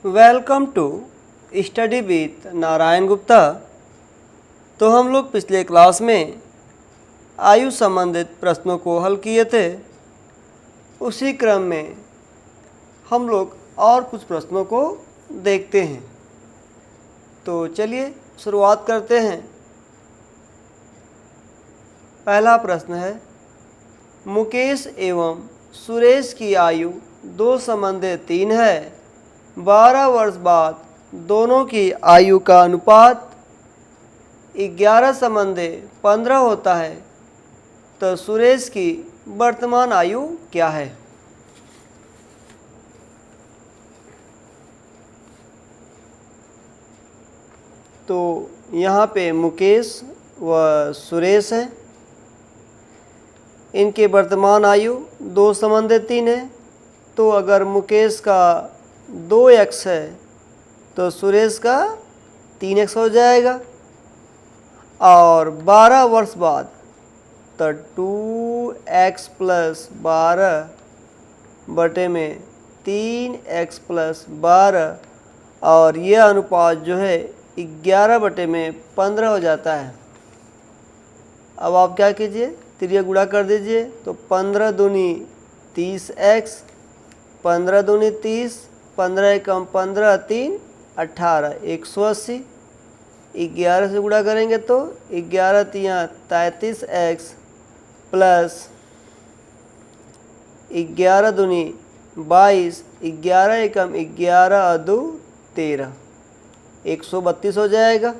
Welcome to study with Narayan Gupta. तो हम लोग पिछले क्लास में आयु संबंधित प्रश्नों को हल किए थे। उसी क्रम में हम लोग और कुछ प्रश्नों को देखते हैं। तो चलिए शुरुआत करते हैं। पहला प्रश्न है, मुकेश एवं सुरेश की आयु 2 संबंधे 3 है। 12 वर्ष बाद दोनों की आयु का अनुपात 11 संबंधे 15 होता है, तो सुरेश की वर्तमान आयु क्या है? तो यहाँ पे मुकेश व सुरेश हैं। इनकी वर्तमान आयु 2 संबंधे 3 है। तो अगर मुकेश का 2x है तो सुरेश का 3x हो जाएगा। और 12 वर्ष बाद तो 2x + 12 बटे में 3x + 12 और यह अनुपात जो है 11 बटे में 15 हो जाता है। अब आप क्या कीजिए, त्रिज्या गुणा कर दीजिए। तो 15 दूनी 30x, 15 दूनी 30, 15 एकम 15, 3 18, 180। 11 से गुणा करेंगे तो 11 तियाँ 33x प्लस 11 दूनी 22, 11 एकम 11 और 2 13, 132 हो जाएगा।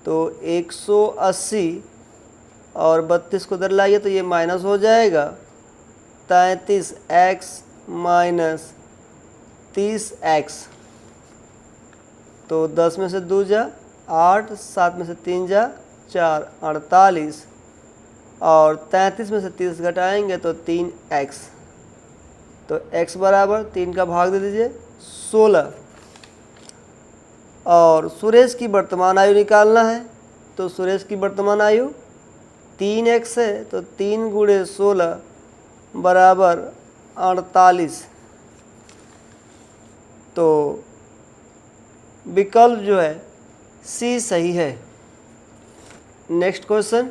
तो 180 और 32 को उधर लाइए तो ये माइनस हो जाएगा। 33x माइनस 30x, तो 10 में से 2 जा 8, 7 में से 3 जा 4, 48 और 33 में से 30 घटाएंगे तो 3x। तो x बराबर 3 का भाग दे दीजिए 16। और सुरेश की वर्तमान आयु निकालना है। तो सुरेश की वर्तमान आयु 3x है, तो 3 × 16 बराबर 48। तो विकल्प जो है सी सही है। नेक्स्ट क्वेश्चन,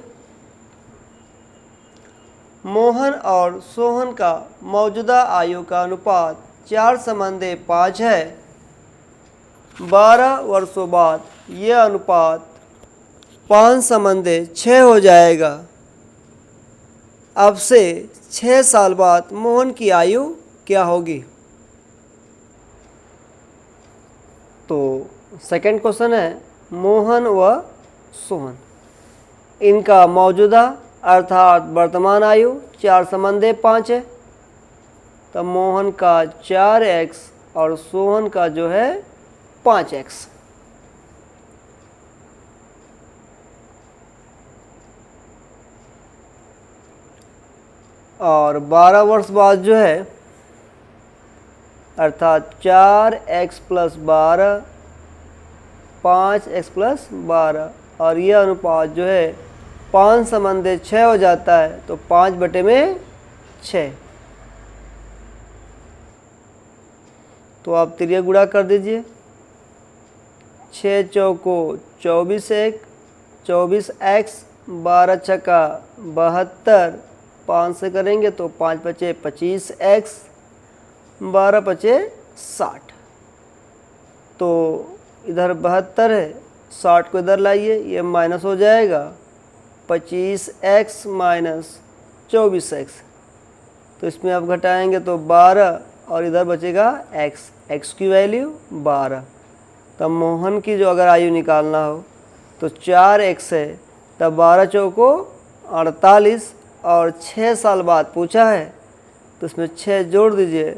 मोहन और सोहन का मौजूदा आयु का अनुपात 4 संबंधे 5 है। 12 वर्षों बाद यह अनुपात 5 संबंधे 6 हो जाएगा। अब से 6 साल बाद मोहन की आयु क्या होगी? तो सेकंड क्वेश्चन है, मोहन व सोहन, इनका मौजूदा अर्थात वर्तमान आयु 4 संबंधे 5 है। तो मोहन का 4x और सोहन का जो है 5x। और 12 वर्ष बाद जो है अर्थात 4x + 12, 5x + 12 और यह अनुपात जो है 5 संबंधे 6 हो जाता है। तो 5 बटे में 6। तो आप त्रिज्या गुणा कर दीजिए। 6 चौको 24 एक 24x, 12 छक्का 72, 5 से करेंगे तो 5 बचे 25x, 12 बचे 60। तो इधर 72 है, 60 को इधर लाइए, ये माइनस हो जाएगा। 25x माइनस 24x, तो इसमें आप घटाएंगे तो 12 और इधर बचेगा x की वैल्यू 12। तब मोहन की जो अगर आयु निकालना हो तो 4x है, तब 12 चौको 48 और 6 साल बाद पूछा है तो इसमें 6 जोड़ दीजिए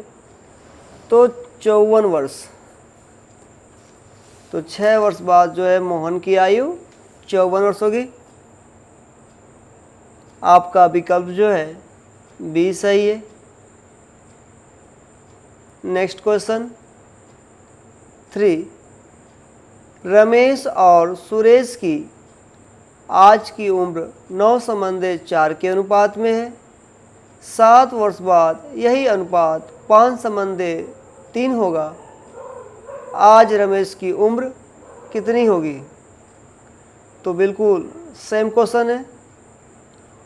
तो 54 वर्ष। तो 6 वर्ष बाद जो है मोहन की आयु 54 वर्ष होगी। आपका विकल्प जो है बी सही है। नेक्स्ट क्वेश्चन 3, रमेश और सुरेश की आज की उम्र 9 संबंधे 4 के अनुपात में है। 7 वर्ष बाद यही अनुपात 5 संबंधे 3 होगा। आज रमेश की उम्र कितनी होगी। तो बिल्कुल सेम क्वेश्चन है,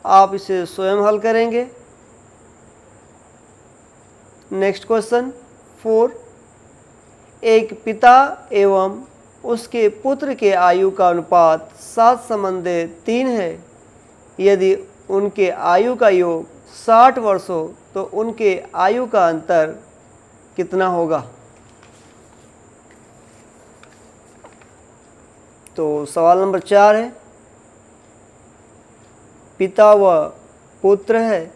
आप इसे स्वयं हल करेंगे। नेक्स्ट क्वेश्चन 4, एक पिता एवं उसके पुत्र के आयु का अनुपात 7:3 है। यदि उनके आयु का योग 60 वर्ष हो तो उनके आयु का अंतर कितना होगा। तो सवाल नंबर 4 है, पिता व पुत्र है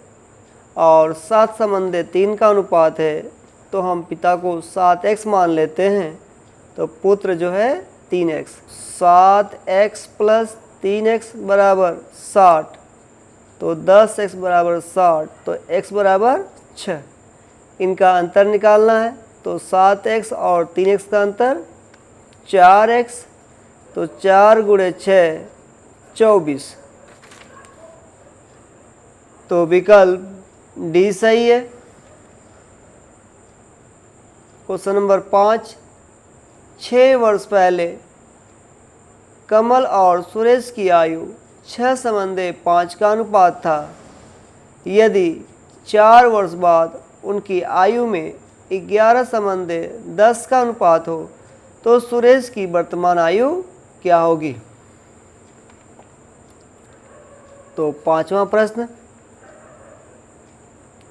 और 7:3 का अनुपात है, तो हम पिता को 7x मान लेते हैं, तो पुत्र जो है 3x। 7x + 3x = 60, तो 10x = 60, तो x = 6। इनका अंतर निकालना है, तो 7x और 3x का अंतर 4x, तो 4 × 6 = 24। तो विकल्प डी सही है। क्वेश्चन नंबर 5, 6 वर्ष पहले कमल और सुरेश की आयु 6:5 का अनुपात था। यदि 4 वर्ष बाद उनकी आयु में 11:10 का अनुपात हो तो सुरेश की वर्तमान आयु क्या होगी। तो 5वां प्रश्न,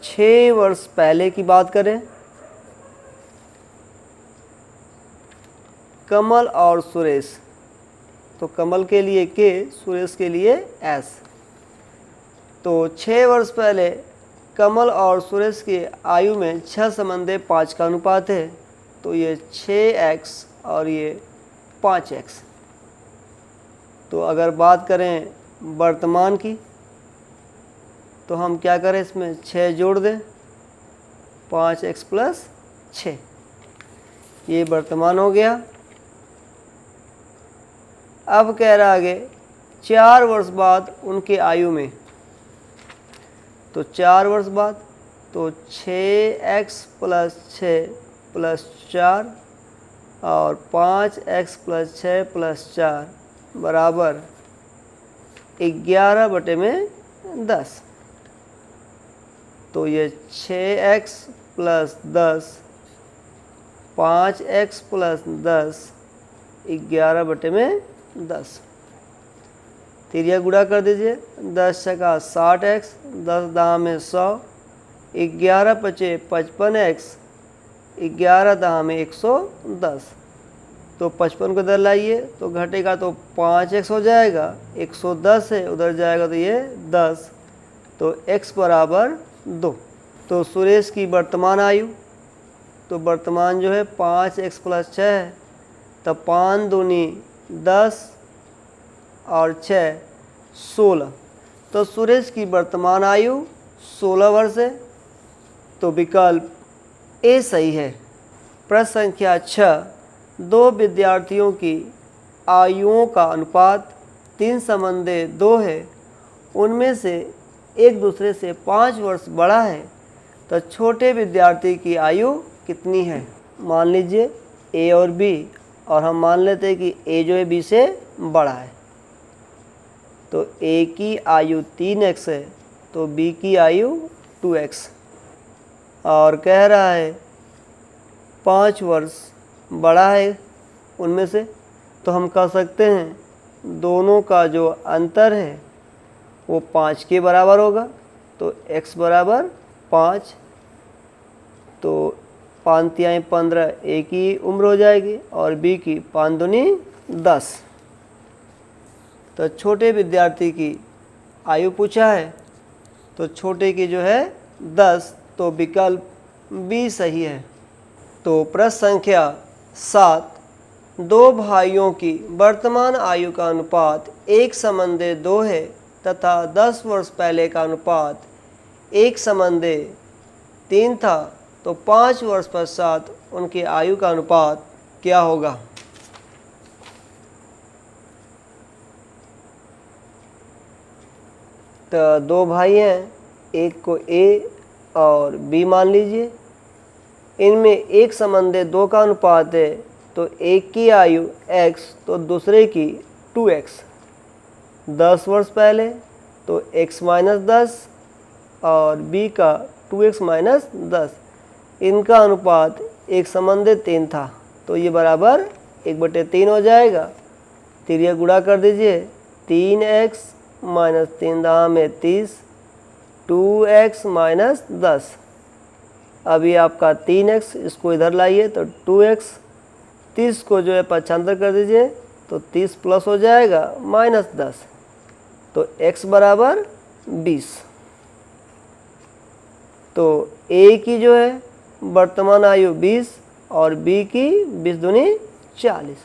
6 वर्ष पहले की बात करें, कमल और सुरेश, तो कमल के लिए K, सुरेश के लिए S। तो 6 वर्ष पहले कमल और सुरेश की आयु में 6:5 का अनुपात है, तो ये 6x और ये 5x। तो अगर बात करें वर्तमान की, तो हम क्या करें, इसमें 6 जोड़ दें, 5x + 6, ये वर्तमान हो गया। अब कह रहा आगे 4 वर्ष बाद उनके आयु में, तो 4 वर्ष बाद, तो 6x + 6 + 4 और 5x + 6 + 4 बराबर 11/10। तो ये 6x + 10, 5x + 10, 11/10। तिरिया गुणा कर दीजिए, 10 छका 60x, 10 दाह में 100, 11 पचे 55x, 11 दाह में 110। तो 55 को इधर लाइए तो घटेगा तो 5x हो जाएगा, 110 है उधर जाएगा तो ये 10, तो x = 2। तो सुरेश की वर्तमान आयु, तो वर्तमान जो है 5x + 6 है, तो 5 दूनी 10 और 6 16। तो सुरेश की वर्तमान आयु 16 वर्ष है, तो विकल्प ए सही है। प्रश्न संख्या 6, 2 विद्यार्थियों की आयुओं का अनुपात 3:2 है। उनमें से एक दूसरे से 5 वर्ष बड़ा है, तो छोटे विद्यार्थी की आयु कितनी है। मान लीजिए ए और बी, और हम मान लेते हैं कि ए जो है बी से बड़ा है, तो ए की आयु 3x है, तो बी की आयु 2x। और कह रहा है 5 वर्ष बड़ा है उनमें से, तो हम कह सकते हैं दोनों का जो अंतर है वो 5 के बराबर होगा, तो x = 5, तो 5 तिहाई 15 ए की उम्र हो जाएगी और बी की 5 दूनी 10। तो छोटे विद्यार्थी की आयु पूछा है, तो छोटे की जो है 10, तो विकल्प बी सही है। तो प्रश्न संख्या 7, 2 भाइयों की वर्तमान आयु का अनुपात 1:2 है तथा 10 वर्ष पहले का अनुपात 1:3 था, तो 5 वर्ष पश्चात उनकी आयु का अनुपात क्या होगा। तो 2 भाई हैं, एक को ए और बी मान लीजिए, इनमें 1:2 का अनुपात है, तो एक की आयु x तो दूसरे की 2x। 10 वर्ष पहले तो x माइनस 10 और b का 2x माइनस 10, इनका अनुपात 1:3 था, तो ये बराबर 1/3 हो जाएगा। तिरिया गुणा कर दीजिए, 3x माइनस 3 दाम में 30, 2x माइनस 10। अभी आपका 3x, इसको इधर लाइए तो 2x, 30 को जो है पक्षांतर कर दीजिए तो 30 प्लस हो जाएगा माइनस 10, तो x बराबर 20। तो a की जो है वर्तमान आयु 20 और b की 20 दूनी 40।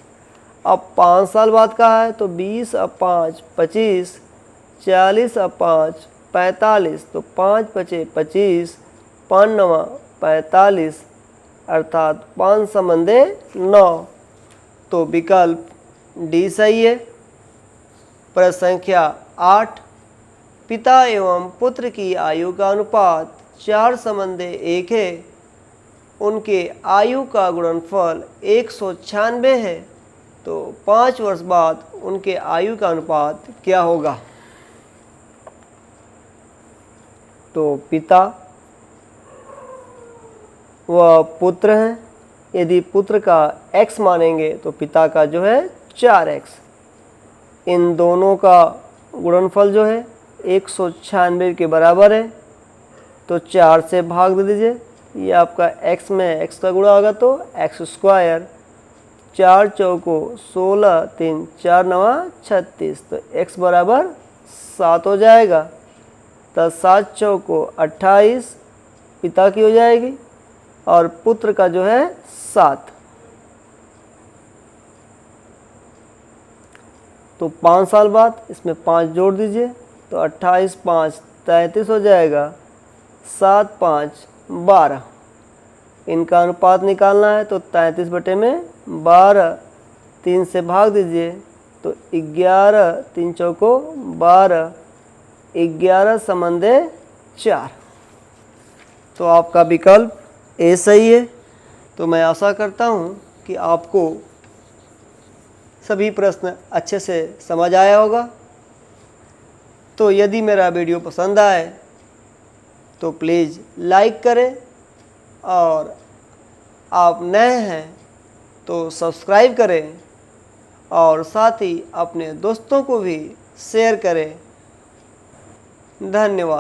अब 5 साल बाद का है तो 20 अब 5 25, 40 अब 5 45, तो 5 5 25, 5 9 45, अर्थात 5 संबंधे 9। तो विकल्प डी सही है। प्रश्न संख्या 8, पिता एवं पुत्र की आयु का अनुपात 4:1 है। उनके आयु का गुणनफल 196 है, तो 5 वर्ष बाद उनके आयु का अनुपात क्या होगा? तो पिता व पुत्र हैं, यदि पुत्र का x मानेंगे तो पिता का जो है 4x। इन दोनों का गुणनफल जो है 196 के बराबर है, तो 4 से भाग दे दीजिए। ये आपका x में x का गुणा होगा तो x², 4 चौको 16, 3 4 9 36, तो x बराबर 7 हो जाएगा। तो 7 चौको 28 पिता की हो जाएगी और पुत्र का जो है 7। तो 5 साल बाद इसमें 5 जोड़ दीजिए तो 28 5 33 हो जाएगा, 7 5 12। इनका अनुपात निकालना है तो 33/12, 3 से भाग दीजिए तो 11, 3 चौको 12, 11 संबंधे 4। तो आपका विकल्प ए सही है। तो मैं आशा करता हूँ कि आपको सभी प्रश्न अच्छे से समझ आया होगा। तो यदि मेरा वीडियो पसंद आए तो प्लीज़ लाइक करें, और आप नए हैं तो सब्सक्राइब करें, और साथ ही अपने दोस्तों को भी शेयर करें। धन्यवाद।